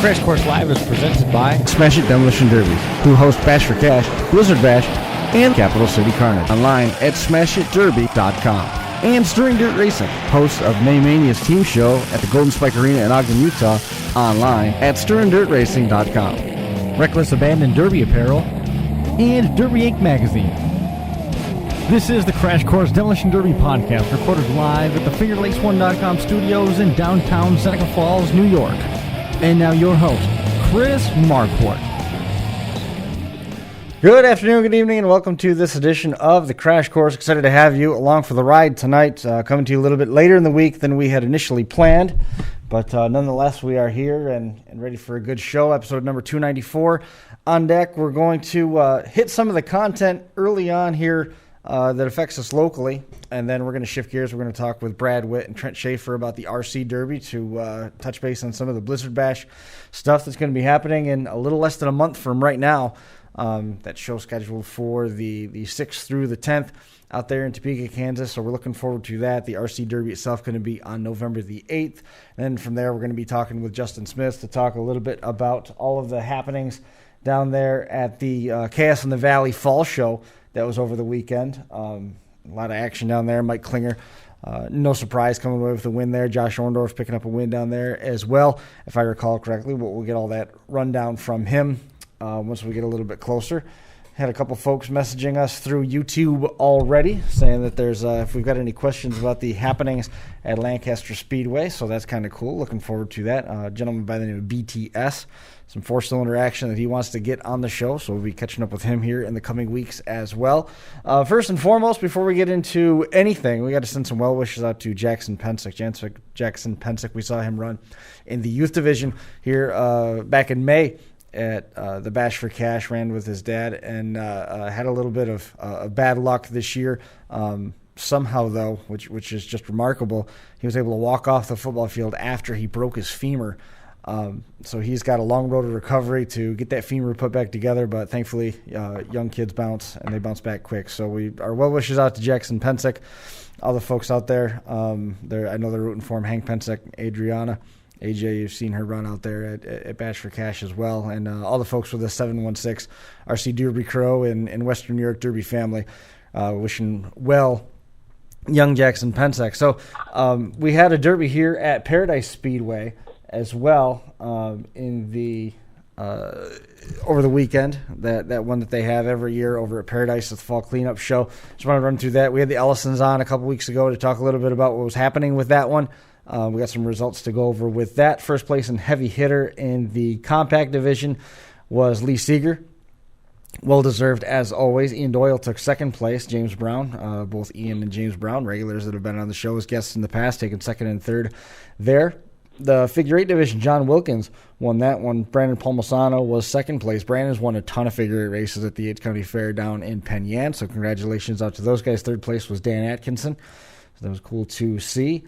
Crash Course Live is presented by Smash It Demolition Derby, who host Bash for Cash, Blizzard Bash, and Capital City Carnage. Online at smashitderby.com. And Stirring Dirt Racing, hosts of May Mania's team show at the Golden Spike Arena in Ogden, Utah. Online at stirringdirtracing.com. Reckless Abandon Derby Apparel and Derby Inc. Magazine. This is the Crash Course Demolition Derby podcast, recorded live at the FingerLakes1.com studios in downtown Seneca Falls, New York. And now your host, Chris Marquardt. Good afternoon, good evening, and welcome to this edition of the Crash Course. Excited to have you along for the ride tonight. Coming to you a little bit later in the week than we had initially planned. But nonetheless, we are here and ready for a good show. Episode number 294 on deck. We're going to hit some of the content early on here that affects us locally, and then we're going to shift gears. We're going to talk with Brad Witt and Trent Shaefer about the RC Derby to touch base on some of the Blizzard Bash stuff that's going to be happening in a little less than a month from right now. That show scheduled for the 6th through the 10th out there in Topeka, Kansas, so we're looking forward to that. The RC Derby itself going to be on November the 8th, and then from there we're going to be talking with Justin Smith to talk a little bit about all of the happenings down there at the Chaos in the Valley Fall Show that was over the weekend. A lot of action down there. Mike Klinger, no surprise, coming away with a win there. Josh Orndorff picking up a win down there as well, if I recall correctly. We'll get all that rundown from him once we get a little bit closer. Had a couple folks messaging us through YouTube already, saying that there's if we've got any questions about the happenings at Lancaster Speedway, so that's kind of cool. Looking forward to that. A gentleman by the name of BTS, some four-cylinder action that he wants to get on the show, so we'll be catching up with him here in the coming weeks as well. First and foremost, before we get into anything, we got to send some well wishes out to Jackson Pensick. Jackson Pensick, we saw him run in the youth division here back in May at the Bash for Cash, ran with his dad, and had a little bit of bad luck this year. Somehow, though, which is just remarkable, he was able to walk off the football field after he broke his femur. So he's got a long road of recovery to get that femur put back together, but thankfully young kids bounce, and they bounce back quick. So our well wishes out to Jackson Pensick, all the folks out there. I know they're rooting for him. Hank Pensick, Adriana, AJ, you've seen her run out there at Bash for Cash as well, and all the folks with the 716 RC Derby Crow and Western New York Derby family, wishing well young Jackson Pensick. So we had a derby here at Paradise Speedway as well in the over the weekend, that one that they have every year over at Paradise, the fall cleanup show. Just want to run through that. We had the Ellisons on a couple weeks ago to talk a little bit about what was happening with that one. We got some results to go over with that. First place in heavy hitter in the compact division was Lee Seeger. Well-deserved, as always. Ian Doyle took second place. James Brown, both Ian and James Brown, regulars that have been on the show as guests in the past, taking second and third there. The figure eight division, John Wilkins won that one. Brandon Palmisano was second place. Brandon's won a ton of figure eight races at the Yates County Fair down in Penn Yan, so congratulations out to those guys. Third place was Dan Atkinson, so that was cool to see.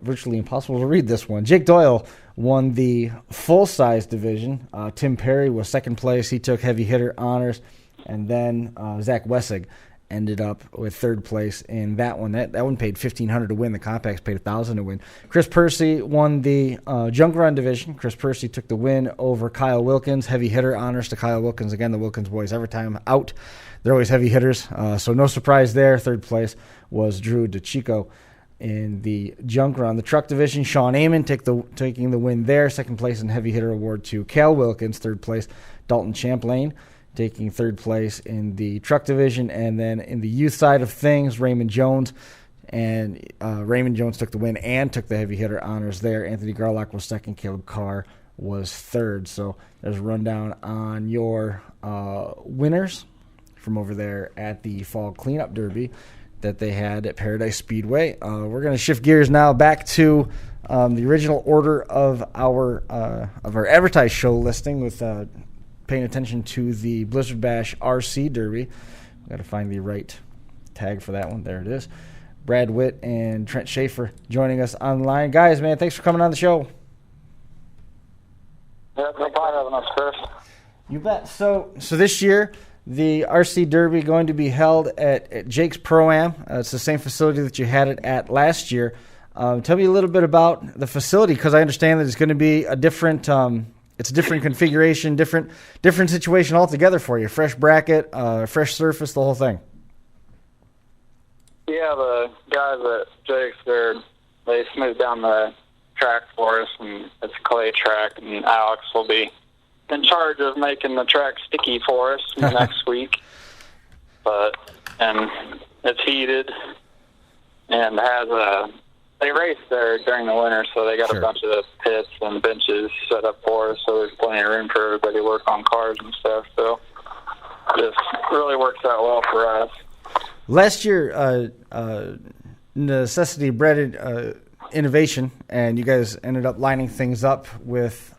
Virtually impossible to read this one. Jake Doyle won the full-size division. Tim Perry was second place. He took heavy hitter honors. And then Zach Wessig ended up with third place in that one. That one paid $1,500 to win. The compacts paid $1,000 to win. Chris Percy won the junk run division. Chris Percy took the win over Kyle Wilkins. Heavy hitter honors to Kyle Wilkins. Again, the Wilkins boys, every time out, they're always heavy hitters. So no surprise there. Third place was Drew DeChico. In the junk run, the truck division, Sean Amon taking the win there. Second place in heavy hitter award to Cal Wilkins. Third place, Dalton Champlain taking third place in the truck division. And then in the youth side of things, Raymond Jones. And Raymond Jones took the win and took the heavy hitter honors there. Anthony Garlock was second. Caleb Carr was third. So there's a rundown on your winners from over there at the Fall Cleanup Derby that they had at Paradise Speedway. We're going to shift gears now back to the original order of our advertised show listing with paying attention to the Blizzard Bash RC Derby. We've got to find the right tag for that one. There it is. Brad Witt and Trent Shaefer joining us online. Guys, man, thanks for coming on the show. Yeah, no problem having us, Chris. You bet. So this year, the RC Derby going to be held at Jake's Pro-Am. It's the same facility that you had it at last year. Tell me a little bit about the facility, because I understand that it's going to be a different it's a different configuration, different situation altogether for you. Fresh bracket, fresh surface, the whole thing. Yeah, the guys at Jake's, they smoothed down the track for us, and it's a clay track, and Alex will be in charge of making the track sticky for us next week. And it's heated and they race there during the winter, so they got a bunch of pits and benches set up for us, so there's plenty of room for everybody to work on cars and stuff. So it just really works out well for us. Last year, necessity bred innovation, and you guys ended up lining things up with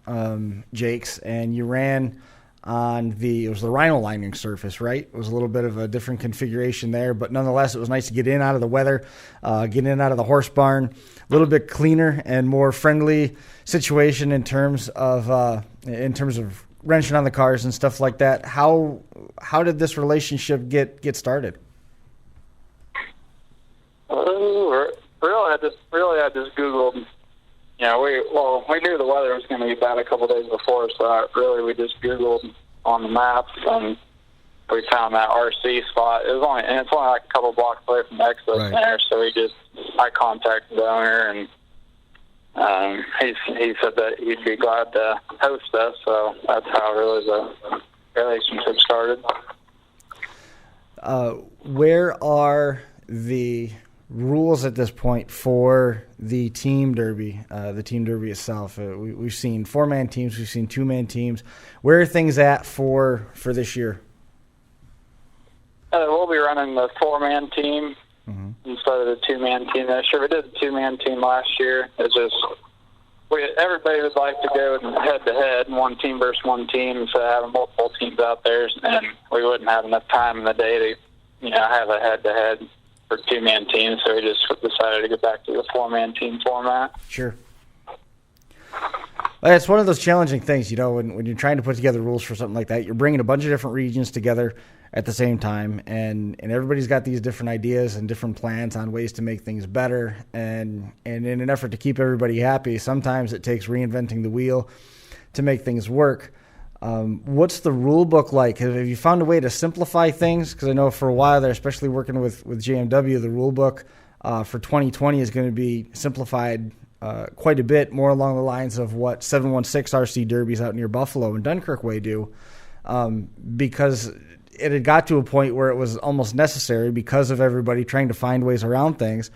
Jake's, and you ran on it was the Rhino lining surface, right? It was a little bit of a different configuration there, but nonetheless, it was nice to get in out of the weather, get in out of the horse barn, a little bit cleaner and more friendly situation in terms of wrenching on the cars and stuff like that. How did this relationship get started? Really, I just Googled. We knew the weather was going to be bad a couple days before, so we just Googled on the maps, and we found that RC spot. It's only like a couple blocks away from the expo center, so I contacted the owner, and he said that he'd be glad to host us, so that's how really the relationship started. Where are the rules at this point for the team derby itself? We've seen 4-man teams, we've seen 2-man teams. Where are things at for this year? We'll be running the 4-man team instead of the 2-man team this year. We did the 2-man team last year. It's just everybody would like to go head-to-head, one team versus one team, instead of having multiple teams out there, and we wouldn't have enough time in the day to have a head-to-head for 2-man teams, so we just decided to get back to the 4-man team format. Sure. Well, it's one of those challenging things, when you're trying to put together rules for something like that. You're bringing a bunch of different regions together at the same time, and everybody's got these different ideas and different plans on ways to make things better. And in an effort to keep everybody happy, sometimes it takes reinventing the wheel to make things work. What's the rule book like? Have you found a way to simplify things? Because I know for a while there, especially working with JMW, the rule book for 2020 is going to be simplified quite a bit, more along the lines of what 716 RC derbies out near Buffalo and Dunkirk Way do, because it had got to a point where it was almost necessary because of everybody trying to find ways around things.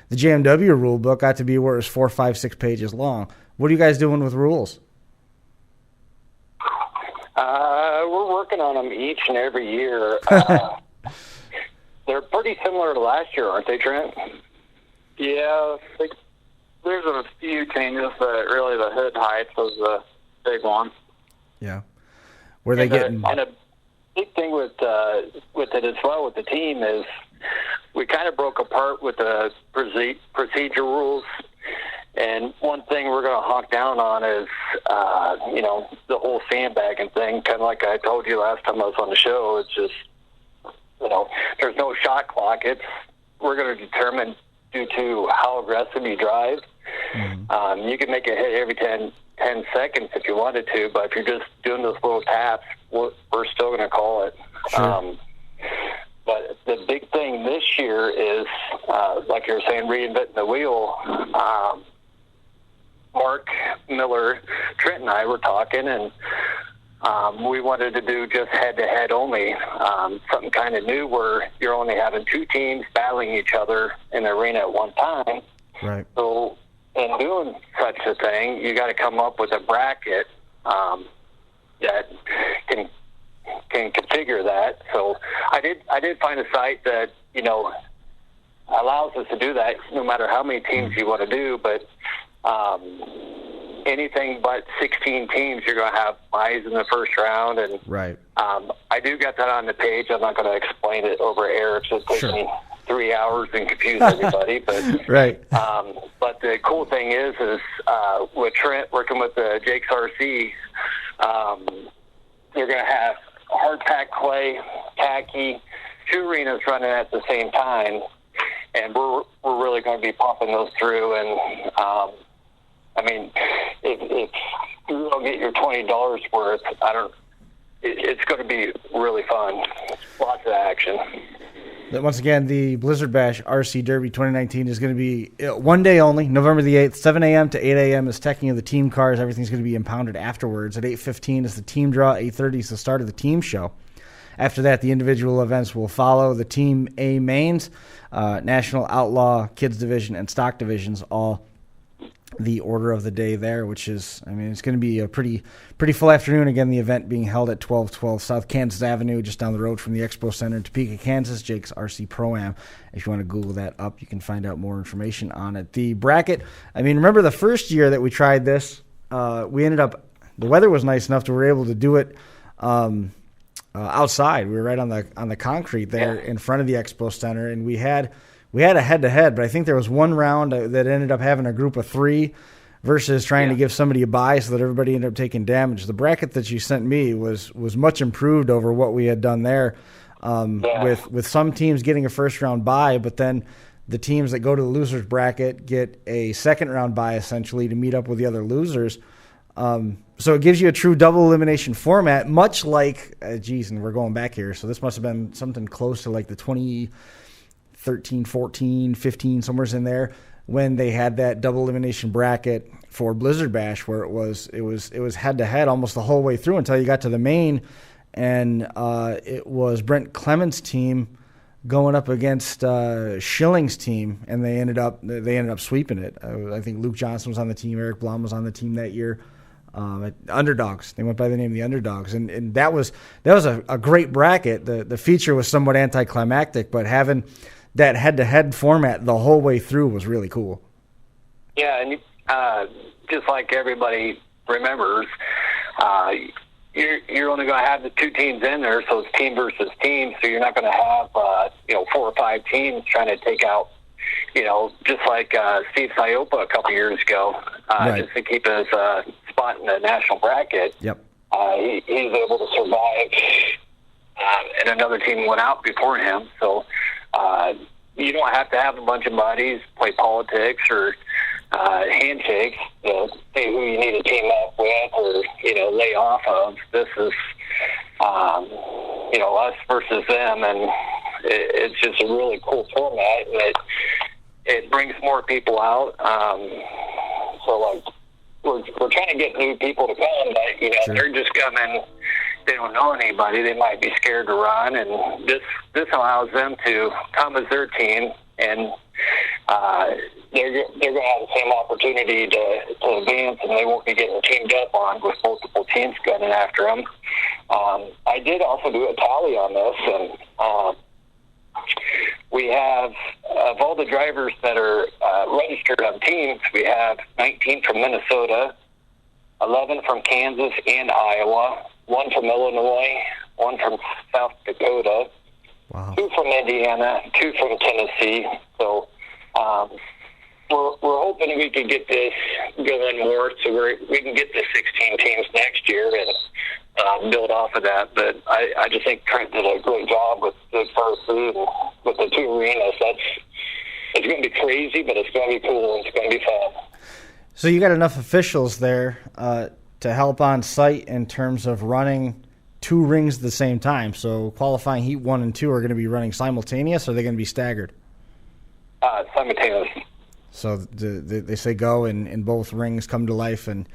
The JMW rule book got to be where it was 4, 5, 6 pages long. What are you guys doing with rules? We're working on them each and every year. They're pretty similar to last year, aren't they, Trent? Yeah, there's a few changes, but really the hood height was the big one. Yeah. Where they getting? And a big thing with it as well with the team is we kind of broke apart with the procedure rules. And one thing we're going to honk down on is, the whole sandbagging thing. Kind of like I told you last time I was on the show. It's just, there's no shot clock. We're going to determine due to how aggressive you drive. Mm-hmm. You can make a hit every 10 seconds if you wanted to, but if you're just doing those little taps, we're still going to call it. Sure. But the big thing this year is, like you were saying, reinventing the wheel. Mark Miller, Trent, and I were talking, and we wanted to do just head-to-head only, something kind of new where you're only having 2 teams battling each other in the arena at one time. Right. So in doing such a thing, you got to come up with a bracket that can configure that. So I did find a site that allows us to do that no matter how many teams you want to do, but anything but 16 teams, you're going to have buys in the first round. And right. I do get that on the page. I'm not going to explain it over air. It's just taking me 3 hours and confuse everybody. But right. But the cool thing is with Trent working with the Jake's RC, you're going to have hard pack clay, khaki, 2 arenas running at the same time, and we're really going to be pumping those through. And if you're going to get your $20 worth, it's going to be really fun. Lots of action. Once again, the Blizzard Bash RC Derby 2019 is going to be one day only, November the 8th, 7 a.m. to 8 a.m. is teching of the team cars. Everything's going to be impounded afterwards. At 8:15 is the team draw. 8:30 is the start of the team show. After that, the individual events will follow. The Team A mains, National Outlaw, Kids Division, and Stock Divisions, all the order of the day there, which is, it's going to be a pretty full afternoon. Again, the event being held at 1212 South Kansas Avenue, just down the road from the Expo Center in Topeka, Kansas. Jake's RC Pro-Am. If you want to Google that up, you can find out more information on it. The bracket, remember the first year that we tried this, we ended up, the weather was nice enough to we were able to do it outside. We were right on the concrete there in front of the Expo Center, and we had a head-to-head, but I think there was one round that ended up having a group of 3 versus trying to give somebody a bye so that everybody ended up taking damage. The bracket that you sent me was much improved over what we had done there, with some teams getting a first-round bye, but then the teams that go to the losers bracket get a second-round bye, essentially, to meet up with the other losers. So it gives you a true double elimination format, much like, and we're going back here, so this must have been something close to like the 2013, 14, 15, somewhere's in there, when they had that double elimination bracket for Blizzard Bash, where it was head to head almost the whole way through until you got to the main, and it was Brent Clemens' team going up against Schilling's team, and they ended up sweeping it. I think Luke Johnson was on the team, Eric Blum was on the team that year. Underdogs. They went by the name of the Underdogs, and that was a great bracket. The feature was somewhat anticlimactic, but having that head-to-head format the whole way through was really cool. Yeah, and just like everybody remembers, you're only going to have the 2 teams in there, so it's team versus team. So you're not going to have 4 or 5 teams trying to take out, just like Steve Siopa a couple years ago, just to keep his spot in the national bracket. Yep. He's able to survive, and another team went out before him. So you don't have to have a bunch of buddies play politics or handshakes to say who you need to team up with or lay off of. This is us versus them, and it's just a really cool format, and it brings more people out. So we're trying to get new people to come, but Sure. They're just coming. They don't know anybody. They might be scared to run, and this allows them to come as their team, and they're going to have the same opportunity to advance, and they won't be getting teamed up on with multiple teams gunning after them. I did also do a tally on this, and we have, of all the drivers that are registered on teams, we have 19 from Minnesota, 11 from Kansas and Iowa, 1 from Illinois, 1 from South Dakota, Wow. 2 from Indiana, 2 from Tennessee. So we're hoping we can get this going more, so we can get to 16 teams next year and build off of that. But I just think Trent did a great job with the first seed and with the 2 arenas. It's going to be crazy, but it's going to be cool and it's going to be fun. So you got enough officials there to help on site in terms of running 2 rings at the same time. So qualifying heat 1 and 2 are going to be running simultaneous, or are they going to be staggered? Simultaneous. So they say go, and both rings come to life. And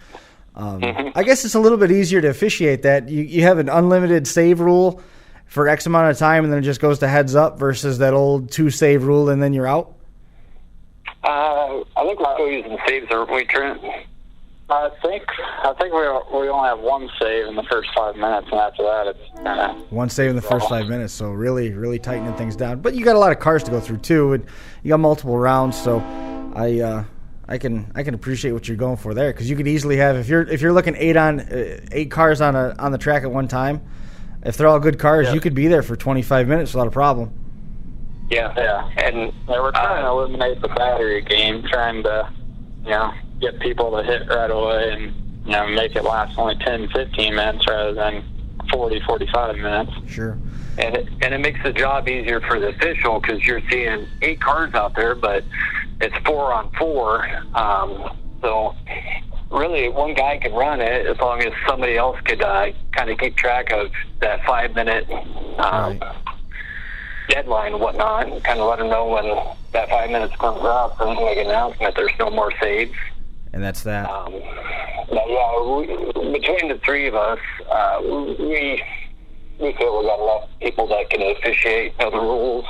I guess it's a little bit easier to officiate that. You have an unlimited save rule for X amount of time, and then it just goes to heads up versus that old 2 save rule, and then you're out. I think we're still using saves, aren't we, Trent? I think we only have 1 save in the first 5 minutes, and after that it's kind of 1 save in the first 5 minutes, so really, really tightening things down. But you got a lot of cars to go through too, and you got multiple rounds, so I can appreciate what you're going for there, because you could easily have, if you're looking 8 cars on the track at one time, if they're all good cars, you could be there for 25 minutes without a problem. Yeah, and we're trying to eliminate the battery game, trying to get people to hit right away and make it last only 10-15 minutes rather than 40-45 minutes. Sure. And it makes the job easier for the official, because you're seeing 8 cars out there, but it's 4 on 4. So really one guy could run it as long as somebody else could kind of keep track of that 5-minute deadline and whatnot, and kind of let them know when that 5 minutes comes up, so we can make an announcement there's no more saves. And that's that. Between the three of us, we feel we got enough people that can officiate, know the rules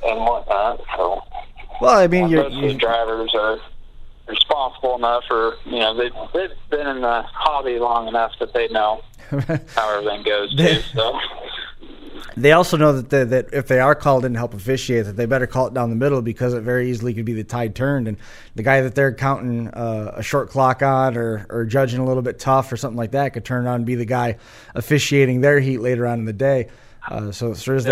and whatnot. So, well, I mean, most of the drivers are responsible enough, or they've been in the hobby long enough that they know how everything goes too. So. They also know that if they are called in to help officiate, that they better call it down the middle, because it very easily could be the tide turned, and the guy that they're counting a short clock on or judging a little bit tough or something like that could turn around and be the guy officiating their heat later on in the day. So there's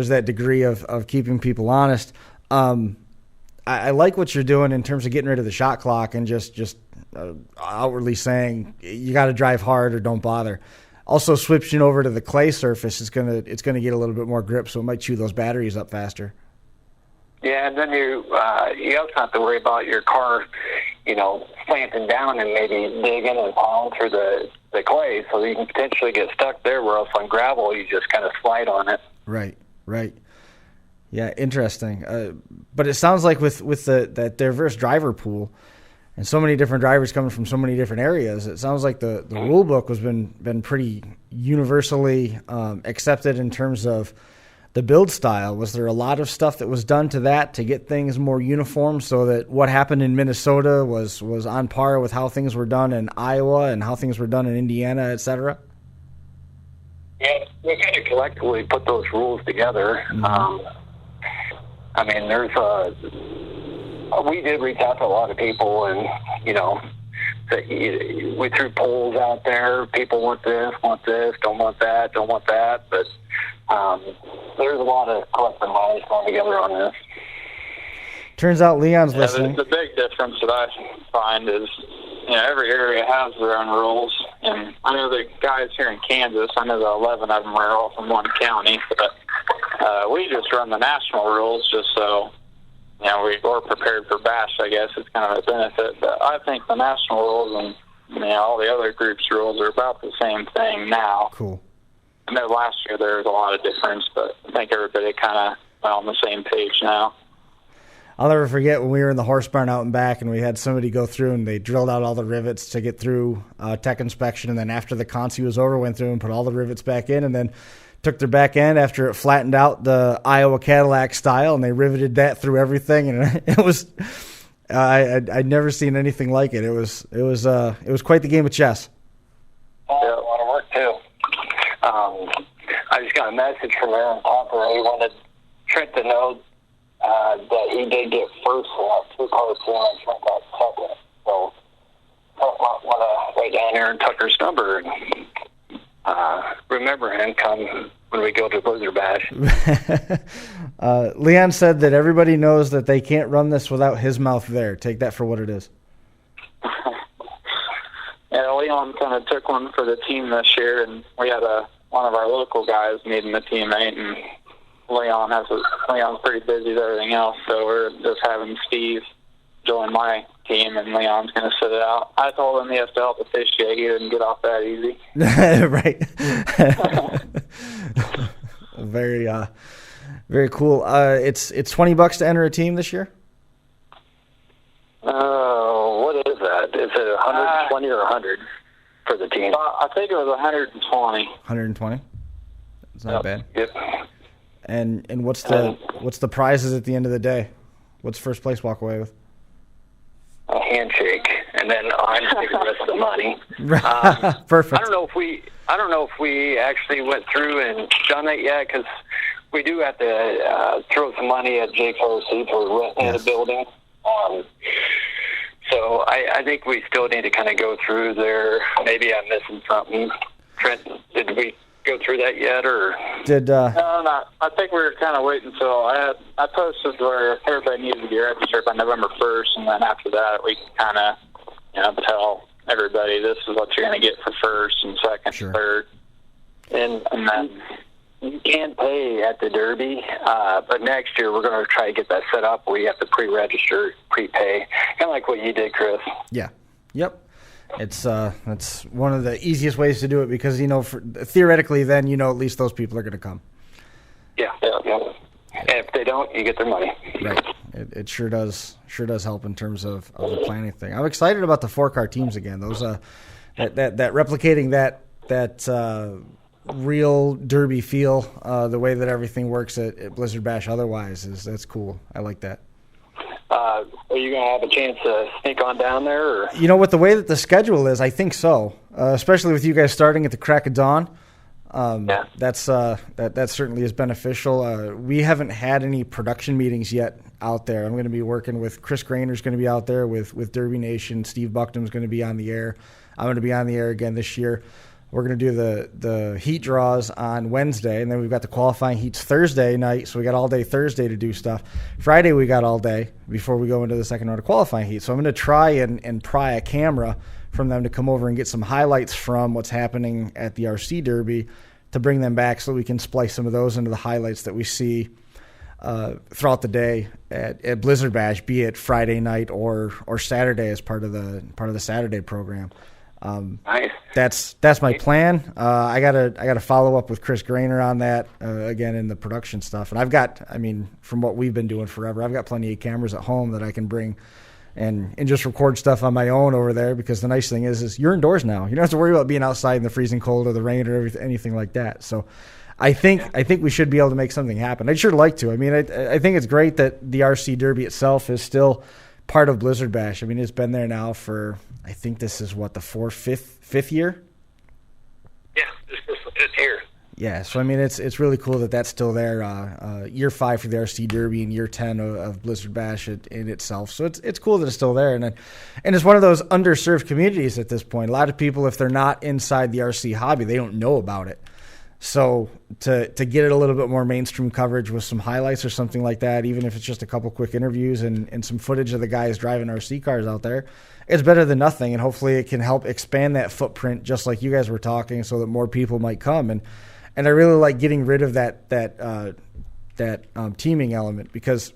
that degree of keeping people honest. I like what you're doing in terms of getting rid of the shot clock and just outwardly saying you got to drive hard or don't bother. Also, switching over to the clay surface it's gonna get a little bit more grip, so it might chew those batteries up faster. Yeah, and then you also have to worry about your car, slanting down and maybe digging and plowing through the clay, so you can potentially get stuck there. Where else on gravel, you just kind of slide on it. Right. Yeah, interesting. But it sounds like with that diverse driver pool, and so many different drivers coming from so many different areas, it sounds like the rule book has been pretty universally accepted in terms of the build style. Was there a lot of stuff that was done to that to get things more uniform, so that what happened in Minnesota was on par with how things were done in Iowa and how things were done in Indiana, et cetera? Yeah, we kind of collectively put those rules together. Mm-hmm. I mean, we did reach out to a lot of people, and we threw polls out there. People want this, don't want that. But there's a lot of collective minds going together on this. Turns out Leon's listening. The big difference that I find is, every area has their own rules. And I know the guys here in Kansas, I know the 11 of them are all from one county, but we just run the national rules just so we're prepared for Bash, I guess. It's kind of a benefit. But I think the national rules and all the other groups' rules are about the same thing now. Cool. I know last year there was a lot of difference, but I think everybody kind of went on the same page now. I'll never forget when we were in the horse barn out and back, and we had somebody go through and they drilled out all the rivets to get through tech inspection, and then after the consi was over, went through and put all the rivets back in, and then took their back end after it flattened out the Iowa Cadillac style, and they riveted that through everything, and it was I'd never seen anything like it. It was quite the game of chess. Oh, a lot of work too. I just got a message from Aaron Popper. He wanted Trent to know that he did get first in that two-car team, and Trent got second. So I want to write down Aaron Tucker's number and remember him come when we go to Blizzard Bash. Leon said that everybody knows that they can't run this without his mouth there. Take that for what it is. Yeah, Leon kind of took one for the team this year, and we had one of our local guys needing a teammate, and Leon's pretty busy with everything else, so we're just having Steve join my team, and Leon's going to sit it out. I told him he has to help officiate. He didn't get off that easy. Right. Very, very cool. It's $20 to enter a team this year. What is that? Is it 120 or 100 for the team? I think it was 120. 120. It's not bad. Yep. And what's the prizes at the end of the day? What's first place walk away with? A handshake, and then I'm taking the rest of the money. Perfect. I don't know if we actually went through and done that yet, because we do have to throw some money at Jake's RC for renting the building. So I think we still need to kind of go through there. Maybe I'm missing something. Trent, did we go through that yet, or No. I think we were kind of waiting until I posted where everybody needs to be registered by November 1st, and then after that we can kind of tell everybody this is what you're going to get for first and second, and third, and then you can pay at the Derby, but next year we're going to try to get that set up where you have to pre-register, prepay, kind of like what you did, Chris. Yeah. Yep. It's that's one of the easiest ways to do it because theoretically, then at least those people are going to come. Yeah. And if they don't, you get their money. Right. It sure does help in terms of the planning thing. I'm excited about the 4-car teams again. Those that replicating that real derby feel, the way that everything works at Blizzard Bash. Otherwise, that's cool. I like that. Are you going to have a chance to sneak on down there? Or? With the way that the schedule is, I think so. Especially with you guys starting at the crack of dawn. That certainly is beneficial. We haven't had any production meetings yet out there. I'm going to be working with Chris Grainer's going to be out there with Derby Nation. Steve Bucknam's going to be on the air. I'm going to be on the air again this year. We're going to do the heat draws on Wednesday, and then we've got the qualifying heats Thursday night, so we got all day Thursday to do stuff. Friday we got all day before we go into the second round of qualifying heat. So I'm going to try and pry a camera from them to come over and get some highlights from what's happening at the RC Derby to bring them back so we can splice some of those into the highlights that we see throughout the day at Blizzard Bash, be it Friday night or Saturday as part of the Saturday program. Nice. That's my plan. I gotta follow up with Chris Grainer on that again in the production stuff. And from what we've been doing forever, I've got plenty of cameras at home that I can bring and just record stuff on my own over there. Because the nice thing is you're indoors now. You don't have to worry about being outside in the freezing cold or the rain or anything like that. So I think we should be able to make something happen. I'd sure like to. I think it's great that the RC Derby itself is still part of Blizzard Bash. It's been there now for, I think this is the fifth year? Yeah, it's here. Yeah, so it's really cool that that's still there. Year 5 for the RC Derby and year 10 of Blizzard Bash in itself. So it's cool that it's still there, and it's one of those underserved communities at this point. A lot of people, if they're not inside the RC hobby, they don't know about it. So to get it a little bit more mainstream coverage with some highlights or something like that, even if it's just a couple quick interviews and some footage of the guys driving RC cars out there, it's better than nothing. And hopefully it can help expand that footprint, just like you guys were talking, so that more people might come. And I really like getting rid of that teaming element because,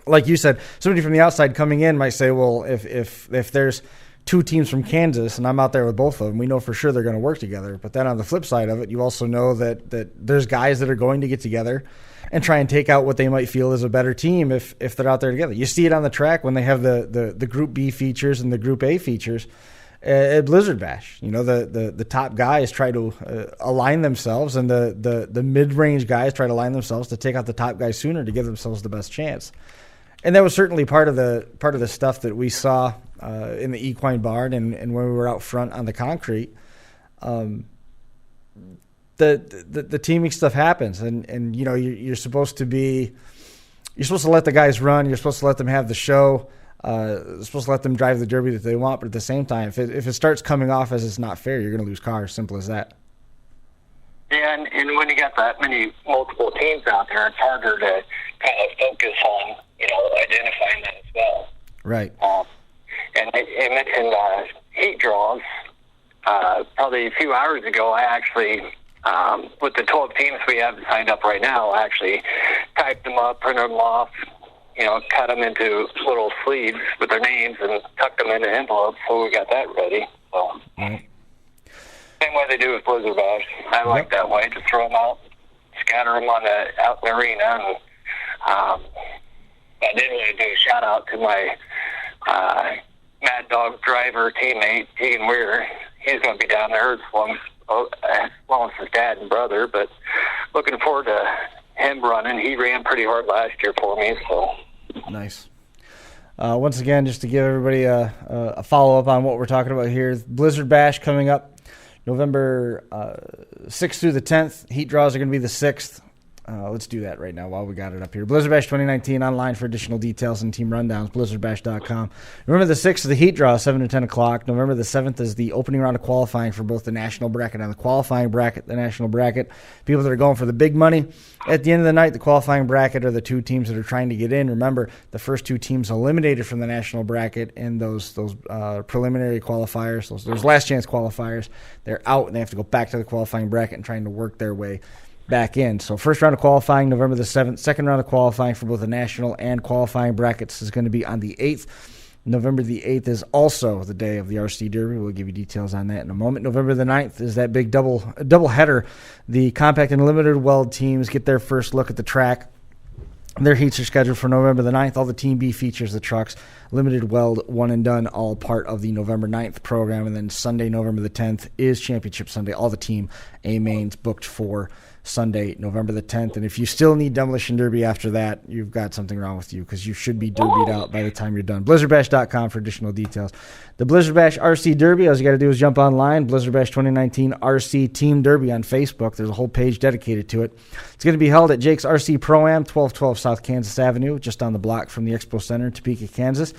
like you said, somebody from the outside coming in might say, well, if there's 2 teams from Kansas and I'm out there with both of them, we know for sure they're going to work together. But then on the flip side of it, you also know that there's guys that are going to get together and try and take out what they might feel is a better team if they're out there together. You see it on the track when they have the Group B features and the Group A features at Blizzard Bash. The top guys try to align themselves, and the mid-range guys try to align themselves to take out the top guys sooner to give themselves the best chance. And that was certainly part of the stuff that we saw in the equine barn and when we were out front on the concrete. The teaming stuff happens, and you're supposed to let the guys run. You're supposed to let them have the show. You're supposed to let them drive the derby that they want. But at the same time, if it starts coming off as it's not fair, you're going to lose cars. Simple as that. Yeah, and when you got that many multiple teams out there, it's harder to kind of focus on identifying that as well. Right. And I mentioned heat draws. Probably a few hours ago, I actually, with the 12 teams we have signed up right now, I actually typed them up, printed them off, cut them into little sleeves with their names and tucked them into envelopes, so we got that ready. So, Same way they do with Blizzard Bash. I like that way. Just throw them out, scatter them out in the arena. And I did want to do a shout out to my Mad Dog driver teammate, Tegan Weir. He's going to be down there as long as his dad and brother, but looking forward to him running. He ran pretty hard last year for me. So nice. Once again, just to give everybody a follow-up on what we're talking about here, Blizzard Bash coming up November 6th through the 10th. Heat draws are going to be the 6th. Let's do that right now while we got it up here. Blizzard Bash 2019 online for additional details and team rundowns, blizzardbash.com. Remember the 6th is the heat draw, 7 to 10 o'clock. November the 7th is the opening round of qualifying for both the national bracket and the qualifying bracket. The national bracket, people that are going for the big money. At the end of the night, the qualifying bracket are the 2 teams that are trying to get in. Remember, the first 2 teams eliminated from the national bracket in those preliminary qualifiers, those last chance qualifiers, they're out and they have to go back to the qualifying bracket and trying to work their way back in. So first round of qualifying, November the 7th. Second round of qualifying for both the national and qualifying brackets is going to be on the 8th. November the 8th is also the day of the RC Derby. We'll give you details on that in a moment. November the 9th is that big double header. The compact and limited weld teams get their first look at the track. Their heats are scheduled for November the 9th. All the Team B features, the trucks, limited weld, one and done, all part of the November 9th program. And then Sunday, November the 10th, is Championship Sunday. All the Team A mains booked for Sunday, November the 10th. And if you still need Demolition Derby after that, you've got something wrong with you, because you should be derbied out by the time you're done. BlizzardBash.com for additional details. The Blizzard Bash RC Derby, all you got to do is jump online, Blizzard Bash 2019 RC Team Derby on Facebook. There's a whole page dedicated to it. It's going to be held at Jake's RC Pro-Am, 1212 South Kansas Avenue, just down the block from the Expo Center in Topeka, Kansas.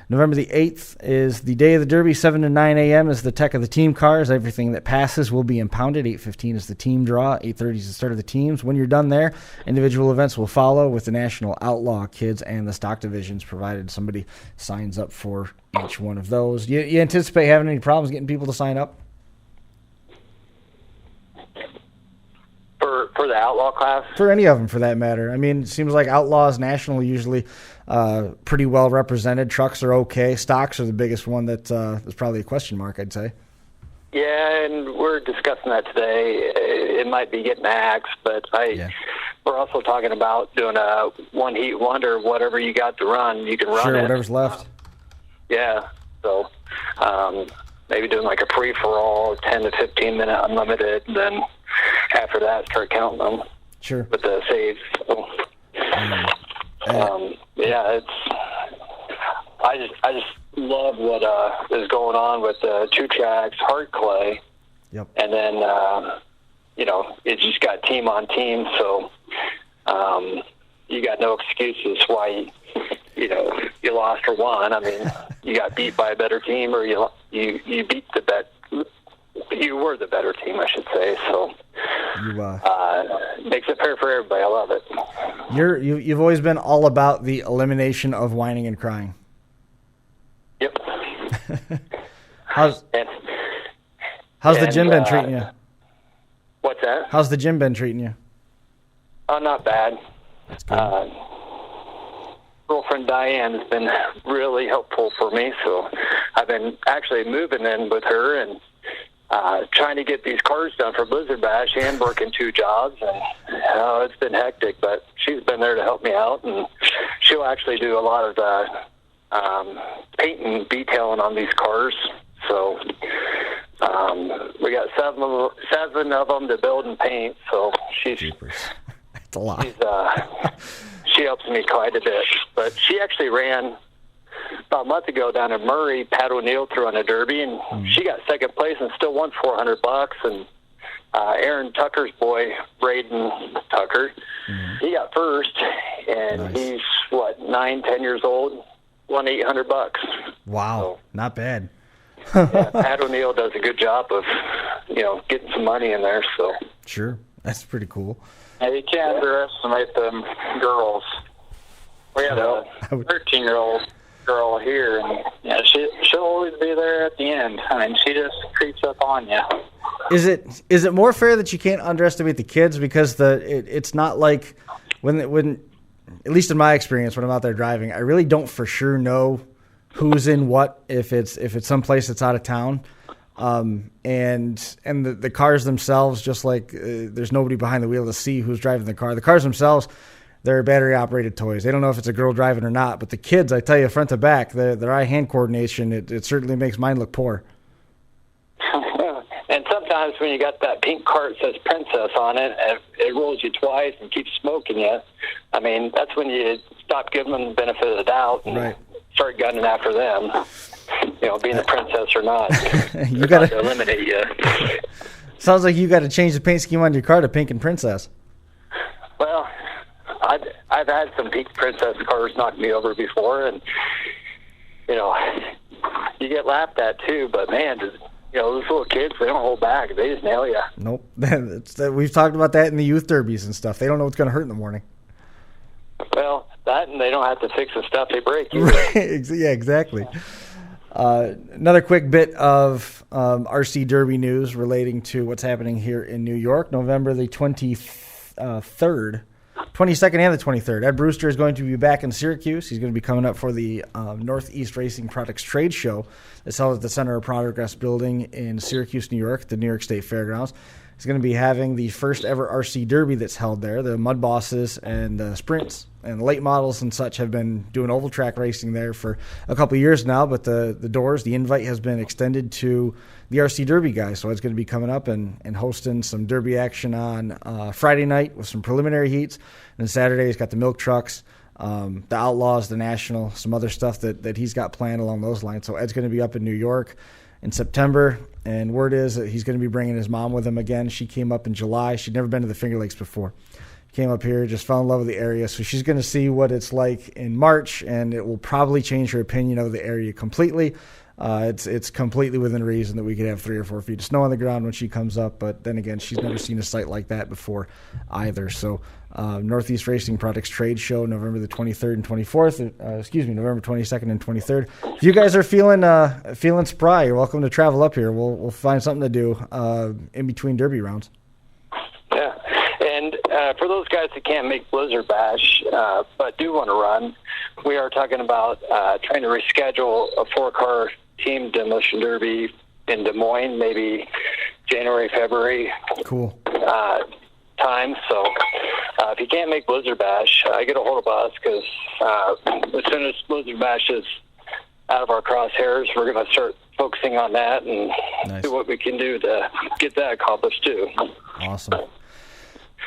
November the 8th is the day of the Derby. 7 to 9 a.m. is the tech of the team cars. Everything that passes will be impounded. 8:15 is the team draw. 8:30 is the start of the teams. When you're done there, individual events will follow with the National Outlaw Kids and the stock divisions, provided somebody signs up for each one of those. You anticipate having any problems getting people to sign up? For the outlaw class? For any of them, for that matter. I mean, it seems like Outlaws National usually pretty well represented. Trucks are okay. Stocks are the biggest one that is probably a question mark, I'd say. Yeah, and we're discussing that today. It might be getting axed, but we're also talking about doing a one heat wonder. Whatever you got to run, you can run sure, it. Whatever's left. Yeah, so maybe doing like a free-for-all, 10 to 15-minute unlimited, and then after that start counting them. Sure. With the saves. So, it's. I just love what is going on with the two tracks, hard clay. Yep. And then it just got team on team, so you got no excuses why you lost or won. I mean, you got beat by a better team, or you beat the bet. You were the better team, I should say. So makes it fair for everybody. I love it. You've always been all about the elimination of whining and crying. Yep. How's the gym been treating you? What's that? How's the gym been treating you? Oh, not bad. That's good. Girlfriend Diane has been really helpful for me, so I've been actually moving in with her and trying to get these cars done for Blizzard Bash and working two jobs, and it's been hectic, but she's been there to help me out, and she'll actually do a lot of the paint and detailing on these cars. So we got seven of them to build and paint, so she's that's a lot. She helps me quite a bit, but she actually ran about a month ago down in Murray. Pat O'Neill threw on a derby, and she got second place and still won $400. And Aaron Tucker's boy, Braden Tucker, he got first, and he's 9-10 years old, won $800. Wow, so, not bad. Pat O'Neill does a good job of getting some money in there. So sure, that's pretty cool. Hey, you can't underestimate them girls. We have a 13-year-old girl here, and she'll always be there at the end. I mean, she just creeps up on you. Is it more fair that you can't underestimate the kids, because it's not like when at least in my experience when I'm out there driving, I really don't for sure know who's in what if it's someplace that's out of town. And the cars themselves, just like there's nobody behind the wheel to see who's driving the car. The cars themselves, they're battery-operated toys. They don't know if it's a girl driving or not. But the kids, I tell you, front to back, their eye-hand coordination, it certainly makes mine look poor. And sometimes when you got that pink cart that says Princess on it, and it rolls you twice and keeps smoking you, I mean, that's when you stop giving them the benefit of the doubt and start gunning after them. Being a princess or not, you got to eliminate you. Sounds like you got to change the paint scheme on your car to pink and princess. Well, I've had some pink princess cars knock me over before, and you get laughed at too. But man, those little kids, they don't hold back. They just nail you. Nope. We've talked about that in the youth derbies and stuff. They don't know what's going to hurt in the morning. Well, that, and they don't have to fix the stuff they break either. Right. Yeah, exactly. Another quick bit of RC Derby news relating to what's happening here in New York. November the 23rd 22nd and the 23rd. Ed Brewster is going to be back in Syracuse. He's going to be coming up for the Northeast Racing Products Trade Show that's held at the Center of Progress building in Syracuse, New York, the New York State Fairgrounds. He's going to be having the first ever RC Derby that's held there. The Mud Bosses and the Sprints and the late models and such have been doing oval track racing there for a couple of years now, but the invite has been extended to the RC Derby guys. So it's going to be coming up and hosting some Derby action on Friday night with some preliminary heats. And then Saturday he's got the milk trucks, the Outlaws, the National, some other stuff that he's got planned along those lines. So Ed's going to be up in New York in September, and word is that he's going to be bringing his mom with him again. She came up in July. She'd never been to the Finger Lakes before. Came up here, just fell in love with the area. So she's going to see what it's like in March, and it will probably change her opinion of the area completely. It's completely within reason that we could have 3 or 4 feet of snow on the ground when she comes up, but then again, she's never seen a site like that before either. So Northeast Racing Products Trade Show, November the 23rd and 24th. November 22nd and 23rd. If you guys are feeling spry, you're welcome to travel up here. We'll find something to do in between Derby rounds. Yeah, and for those guys that can't make Blizzard Bash but do want to run, we are talking about trying to reschedule a 4-car team demolition derby in Des Moines, maybe January, February. Cool. Time. So if you can't make Blizzard Bash, get a hold of us, because as soon as Blizzard Bash is out of our crosshairs, we're going to start focusing on that and see what we can do to get that accomplished too. Awesome.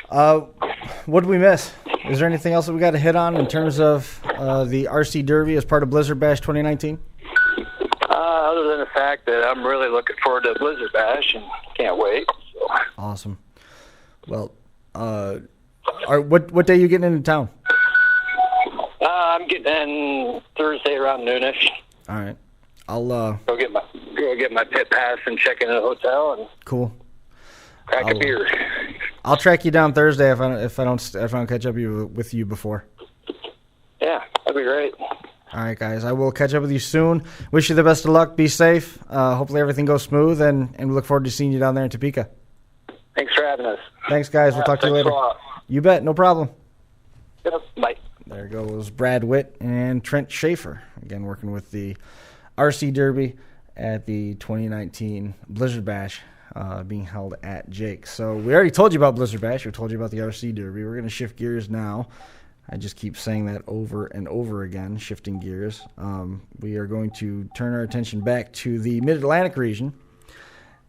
What did we miss? Is there anything else that we got to hit on in terms of the RC Derby as part of Blizzard Bash 2019? Other than the fact that I'm really looking forward to Blizzard Bash and can't wait. So. Awesome. Well, what day are you getting into town? I'm getting in Thursday around noonish. All right. I'll go get my pit pass and check in at a hotel and cool. Crack a beer. I'll track you down Thursday if I don't catch up with you before. Yeah, that'd be great. All right, guys. I will catch up with you soon. Wish you the best of luck. Be safe. Hopefully everything goes smooth, and we look forward to seeing you down there in Topeka. Thanks for having us. Thanks, guys. We'll talk to you later. You bet. No problem. Yep. Bye. There goes Brad Witt and Trent Shaefer, again working with the RC Derby at the 2019 Blizzard Bash being held at Jake's. So we already told you about Blizzard Bash. We told you about the RC Derby. We're going to shift gears now. I just keep saying that over and over again, shifting gears. We are going to turn our attention back to the Mid-Atlantic region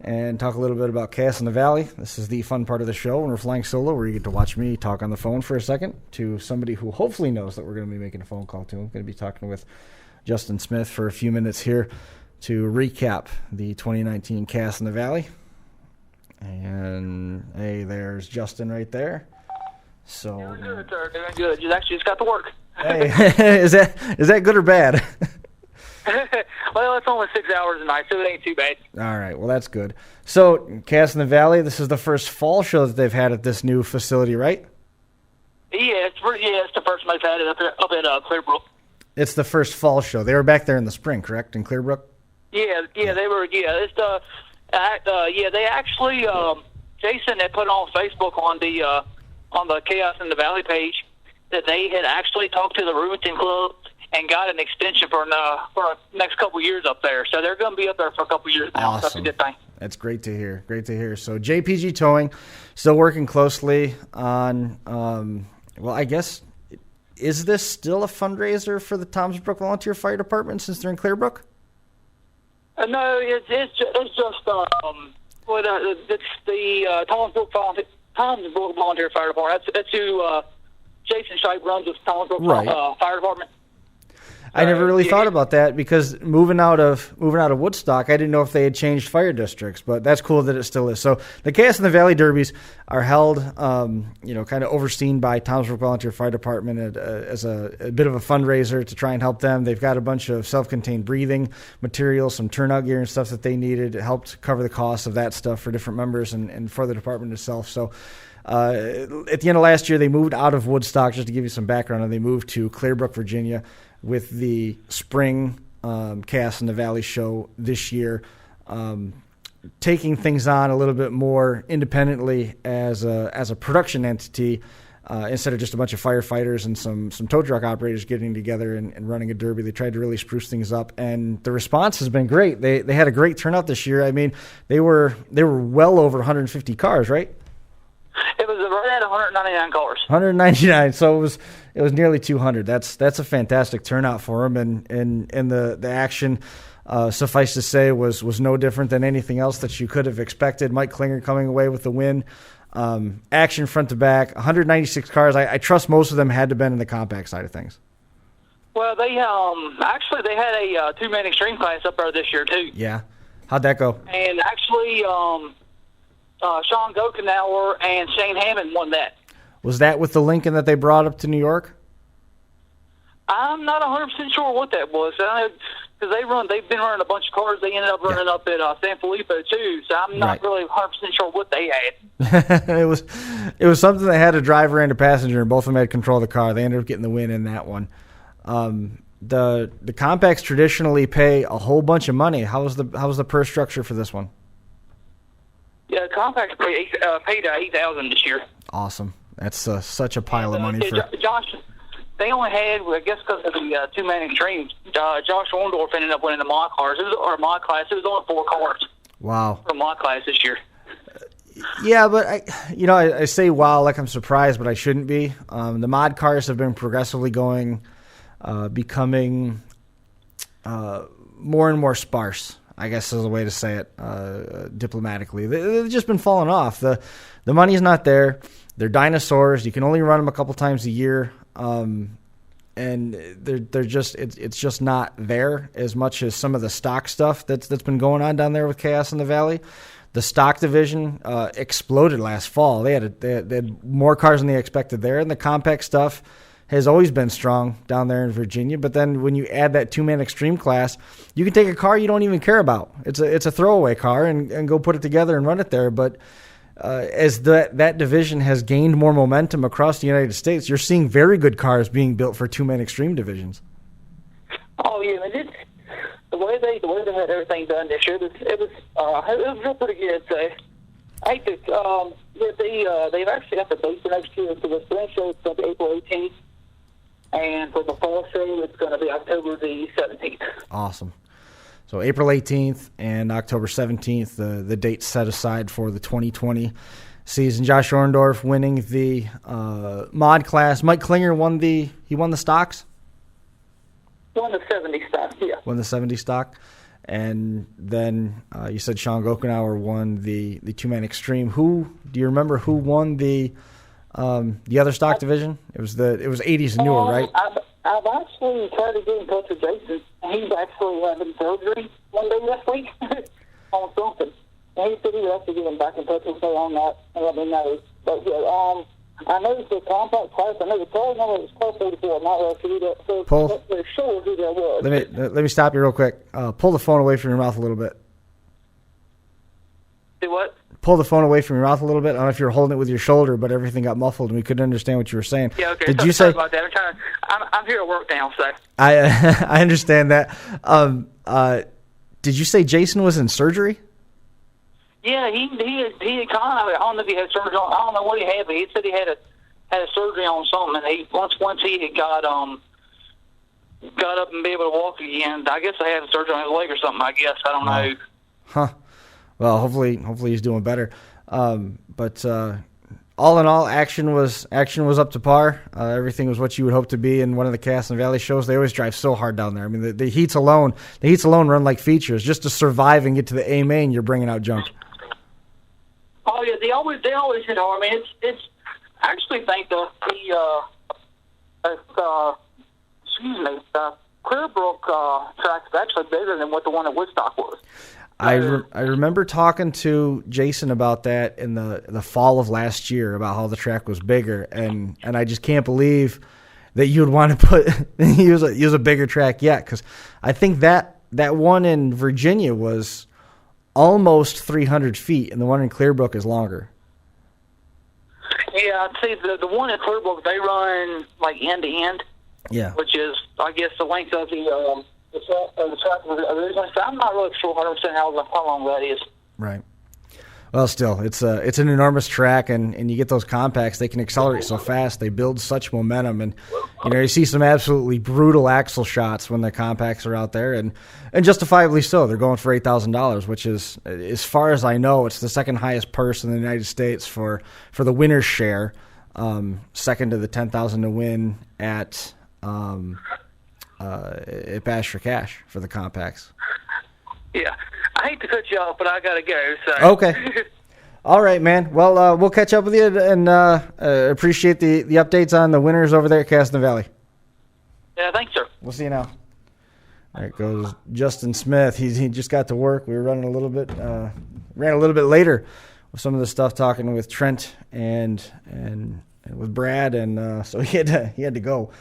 and talk a little bit about Cass in the Valley. This is the fun part of the show when we're flying solo, where you get to watch me talk on the phone for a second to somebody who hopefully knows that we're going to be making a phone call to. I'm going to be talking with Justin Smith for a few minutes here to recap the 2019 Cass in the Valley. And, hey, there's Justin right there. So doing good, sir. Doing good. You actually just got to work. Hey, is that good or bad? Well, it's only 6 hours a night, so it ain't too bad. All right, well, that's good. So, Cass in the Valley, this is the first fall show that they've had at this new facility, right? Yeah, it's the first one they've had it up at Clearbrook. It's the first fall show. They were back there in the spring, correct, in Clearbrook? Yeah, they were. Yeah, it's the. They actually Jason had put on Facebook on the Chaos in the Valley page that they had actually talked to the Reubenton Club and got an extension for the next couple years up there. So they're going to be up there for a couple years now. Awesome. So that's a good thing. That's great to hear. Great to hear. So JPG Towing, still working closely on, well, I guess, is this still a fundraiser for the Tomsbrook Volunteer Fire Department since they're in Clearbrook? No, it's just it's the Tomsbrook Volunteer Fire Department. That's who Jason Shaefer runs with Tomsbrook Fire Department. I never really thought about that because moving out of Woodstock, I didn't know if they had changed fire districts, but that's cool that it still is. So the Chaos in the Valley Derbies are held, kind of overseen by Tomsbrook Volunteer Fire Department as a bit of a fundraiser to try and help them. They've got a bunch of self-contained breathing materials, some turnout gear and stuff that they needed. It helped cover the cost of that stuff for different members and for the department itself. So at the end of last year, they moved out of Woodstock, just to give you some background, and they moved to Clearbrook, Virginia, with the spring Chaos in the Valley show this year, taking things on a little bit more independently as a production entity instead of just a bunch of firefighters and some tow truck operators getting together and running a derby. They tried to really spruce things up, and the response has been great. They had a great turnout this year. I mean, they were well over 150 cars, right? It was right at 199 cars. 199, so it was nearly 200. That's a fantastic turnout for them, and the action, suffice to say, was no different than anything else that you could have expected. Mike Klinger coming away with the win. Action front to back, 196 cars. I trust most of them had to have been in the compact side of things. Well, they actually they had a two-man extreme class up there this year too. Yeah, how'd that go? And actually, Sean Gokenauer and Shane Hammond won that. Was that with the Lincoln that they brought up to New York? I'm not 100% sure what that was. Because they've been running a bunch of cars. They ended up running up at San Filippo too. So I'm not really 100% sure what they had. It was something that had a driver and a passenger, and both of them had control of the car. They ended up getting the win in that one. The compacts traditionally pay a whole bunch of money. How was the purse structure for this one? Yeah, the compacts paid $8,000 this year. Awesome. That's such a pile of money for Josh. They only had, I guess, because of the two-man extremes. Josh Orndorff ended up winning the mod cars. Mod class. It was only 4 cars. Wow. For mod class this year. Yeah, but I say wow like I'm surprised, but I shouldn't be. The mod cars have been progressively becoming more and more sparse, I guess is the way to say it diplomatically. They've just been falling off. The money's not there. They're dinosaurs. You can only run them a couple times a year. And they're just it's just not there as much as some of the stock stuff that's been going on down there with Chaos in the Valley. The stock division exploded last fall. They had more cars than they expected there, and the compact stuff has always been strong down there in Virginia. But then when you add that two-man extreme class, you can take a car you don't even care about. It's a throwaway car and go put it together and run it there. But as that division has gained more momentum across the United States, you're seeing very good cars being built for two-man extreme divisions. Oh yeah, they did. The way they had everything done this year, it was real pretty good. So I think they've actually got the base for next year. So the spring show is going to be April 18th, and for the fall show it's going to be October the 17th. Awesome. So April 18th and October 17th, the dates set aside for the 2020 season. Josh Orndorff winning the mod class. Mike Klinger won the stocks? Won the 70 stock, yeah. Won the 70 stock. And then you said Sean Gokenauer won the two-man extreme. Do you remember who won the other stock division? It was 80s and newer, right? I've actually tried to get in touch with Jason. He's actually having surgery one day this week on something. And he said he would have to get him back in touch with me on that and let me know. But yeah, I know it's the compact class. I know the car number was Class 44. I'm not really sure who that was. Pull. Not sure who that was. Let me stop you real quick. Pull the phone away from your mouth a little bit. Do what? Pull the phone away from your mouth a little bit. I don't know if you were holding it with your shoulder, but everything got muffled and we couldn't understand what you were saying. Yeah, okay. Did you say? Sorry about that. I'm here at work now, so. I understand that. Did you say Jason was in surgery? Yeah, he had kind of, I don't know if he had surgery on, I don't know what he had, but he said he had a surgery on something, and once he had got up and be able to walk again, I guess they had a surgery on his leg or something, I guess. I don't know. Huh. Well, hopefully he's doing better. But all in all, action was up to par. Everything was what you would hope to be in one of the Chaos in the Valley shows. They always drive so hard down there. I mean, the heats alone run like features. Just to survive and get to the A main, you're bringing out junk. Oh yeah, they always hit hard. I mean, it's. I actually think the Clearbrook track is actually bigger than what the one at Woodstock was. I remember talking to Jason about that in the fall of last year about how the track was bigger, and I just can't believe that you would want to use a bigger track yet, because I think that one in Virginia was almost 300 feet, and the one in Clearbrook is longer. Yeah, I'd say the one in Clearbrook, they run like end to end. Yeah, which is, I guess, the length of the track originally. So I'm not really sure 100% how long that is. Right. Well, still, it's an enormous track, and you get those compacts. They can accelerate so fast. They build such momentum, and you see some absolutely brutal axle shots when the compacts are out there, and justifiably so. They're going for $8,000, which is, as far as I know, it's the second highest purse in the United States for the winner's share. Second to the $10,000 to win at Bash for Cash for the compacts. Yeah. I hate to cut you off, but I got to go. So. Okay. All right, man. Well, we'll catch up with you and appreciate the updates on the winners over there at Shenandoah Valley. Yeah, thanks, sir. We'll see you now. There goes Justin Smith. He just got to work. We were running a little bit, ran a little bit later with some of the stuff, talking with Trent and with Brad, and so he had to go.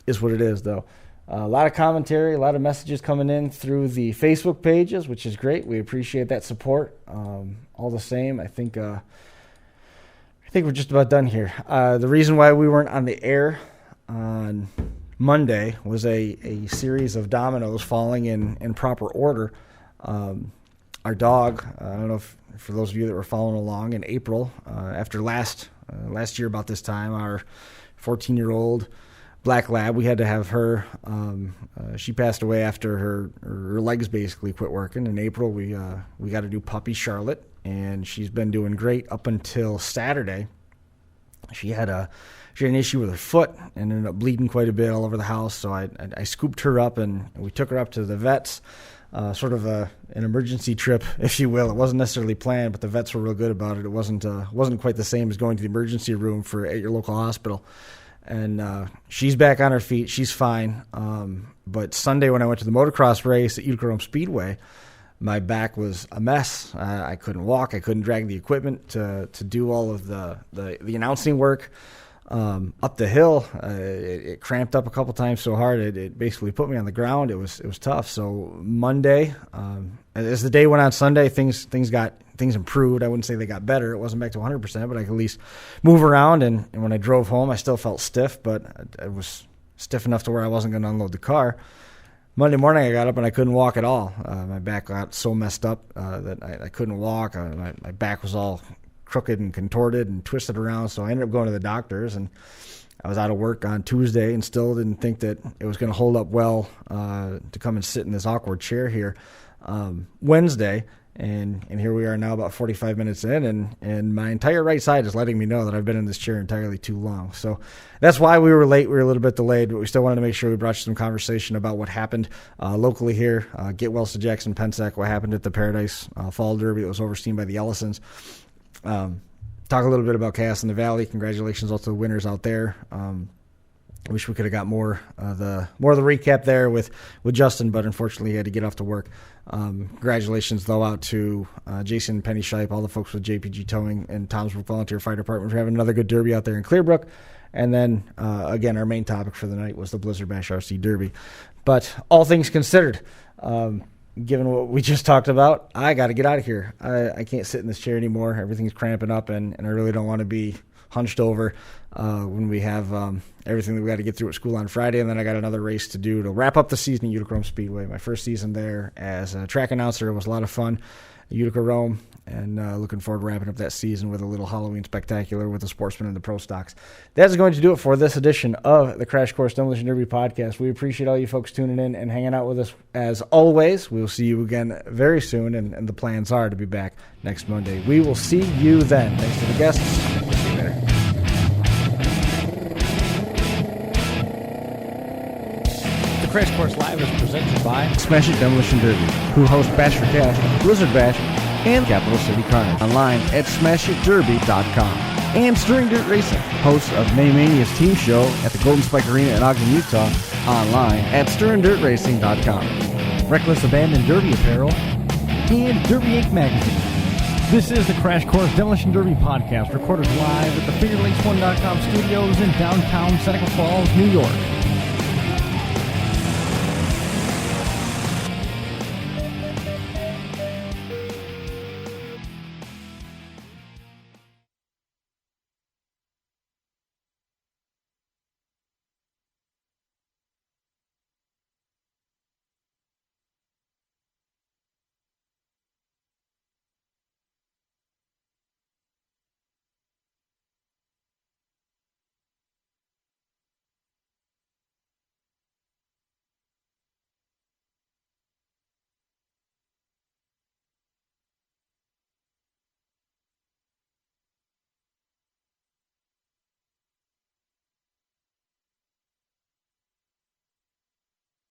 Is what it is, though. A lot of commentary, a lot of messages coming in through the Facebook pages, which is great. We appreciate that support. All the same, I think we're just about done here. The reason why we weren't on the air on Monday was a series of dominoes falling in proper order. Our dog, I don't know if for those of you that were following along, in April, after last year about this time, our 14-year-old Black Lab, we had to have her. She passed away after her legs basically quit working. In April, we got a new puppy, Charlotte, and she's been doing great up until Saturday. She had an issue with her foot and ended up bleeding quite a bit all over the house. So I scooped her up and we took her up to the vets. Sort of an emergency trip, if you will. It wasn't necessarily planned, but the vets were real good about it. It wasn't quite the same as going to the emergency room at your local hospital. And she's back on her feet. She's fine. But Sunday when I went to the motocross race at Utica Rome Speedway, my back was a mess. I couldn't walk. I couldn't drag the equipment to do all of the announcing work. Up the hill, it cramped up a couple times so hard it basically put me on the ground. It was tough. So Monday, as the day went on Sunday, things improved. I wouldn't say they got better. It wasn't back to 100%, but I could at least move around. And when I drove home, I still felt stiff, but I was stiff enough to where I wasn't going to unload the car. Monday morning, I got up and I couldn't walk at all. My back got so messed up that I couldn't walk. My back was all crooked and contorted and twisted around, so I ended up going to the doctors, and I was out of work on Tuesday and still didn't think that it was going to hold up well to come and sit in this awkward chair here Wednesday, and here we are now about 45 minutes in, and my entire right side is letting me know that I've been in this chair entirely too long. So that's why we were late. We were a little bit delayed, but we still wanted to make sure we brought you some conversation about what happened locally here. Get Wells to Jackson Pensac, what happened at the Paradise Fall Derby that was overseen by the Ellisons. Talk a little bit about Chaos in the Valley. Congratulations also to the winners out there. I wish we could have got more of the recap there with Justin, but unfortunately he had to get off to work. Congratulations though out to Jason Penny Shipe, all the folks with JPG Towing and Tomsbrook Volunteer Fire Department for having another good derby out there in Clearbrook. And then again, our main topic for the night was the Blizzard Bash RC Derby. But all things considered, given what we just talked about, I got to get out of here. I can't sit in this chair anymore. Everything's cramping up, and I really don't want to be hunched over when we have everything that we got to get through at school on Friday, and then I got another race to do to wrap up the season at Utica Rome Speedway. My first season there as a track announcer. It was a lot of fun at Utica Rome, and looking forward to wrapping up that season with a little Halloween spectacular with the Sportsman and the Pro Stocks. That's going to do it for this edition of the Crash Course Demolition Derby podcast. We appreciate all you folks tuning in and hanging out with us as always. We will see you again very soon, and the plans are to be back next Monday. We will see you then. Thanks to the guests. See you later. The Crash Course Live is presented by Smash It Demolition Derby, who host Bash for Cash, Blizzard Bash, and Capital City Carnage. Online at smashitderby.com. And Stirring Dirt Racing, hosts of Maymania's team show at the Golden Spike Arena in Ogden, Utah. Online at stirringdirtracing.com. Reckless Abandon Derby Apparel, and Derby Inc. Magazine. This is the Crash Course Demolition Derby podcast, recorded live at the FingerLakes1.com studios in downtown Seneca Falls, New York.